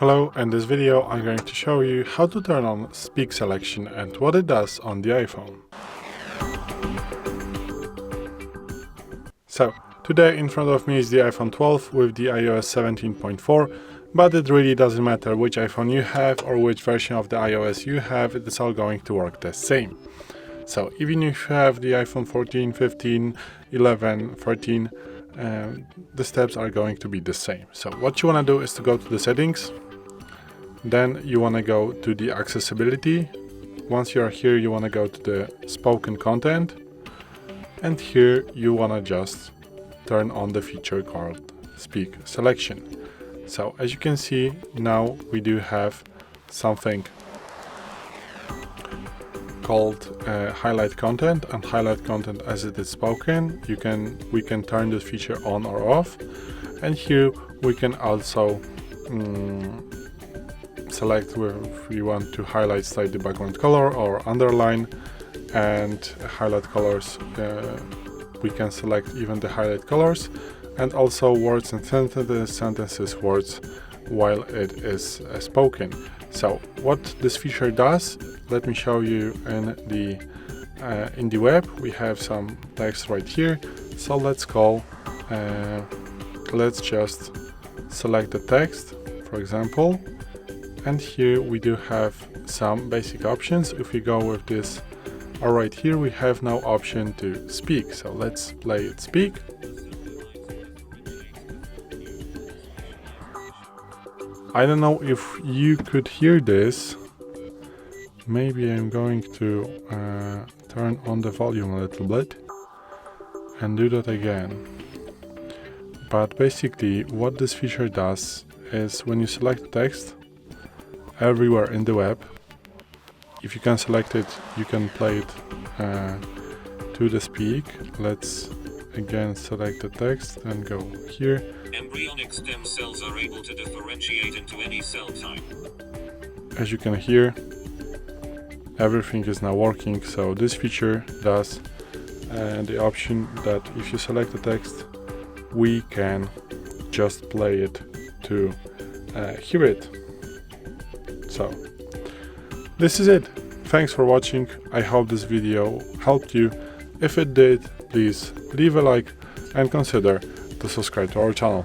Hello, in this video I'm going to show you how to turn on speak selection and what it does on the iPhone. So, today in front of me is the iPhone 12 with the iOS 17.4, but it really doesn't matter which iPhone you have or which version of the iOS you have, it's all going to work the same. So, even if you have the iPhone 14, 15, 11, 13, the steps are going to be the same. So what you want to do is to go to the settings, then you want to go to the accessibility. Once you are here, you want to go to the spoken content, and here you want to just turn on the feature called speak selection. So as you can see, now we do have something called highlight content, and highlight content as it is spoken, we can turn this feature on or off, and here we can also select where we want to highlight slightly the background color or underline, and highlight colors, we can select even the highlight colors, and also words and sentences words while it is spoken. So what this feature does, let me show you in the web. We have some text right here, so let's just select the text, for example, and here we do have some basic options. If we go with this, all right, here we have now option to speak, so let's play it speak. I don't know if you could hear this. Maybe I'm going to turn on the volume a little bit and do that again. But basically what this feature does is when you select the text everywhere in the web, if you can select it, you can play it to the speak. Let's again select the text and go here. Embryonic stem cells are able to differentiate into any cell type. As you can hear, everything is now working. So this feature does the option that if you select the text, we can just play it to hear it. So this is it. Thanks for watching. I hope this video helped you. If it did, please leave a like and consider to subscribe to our channel.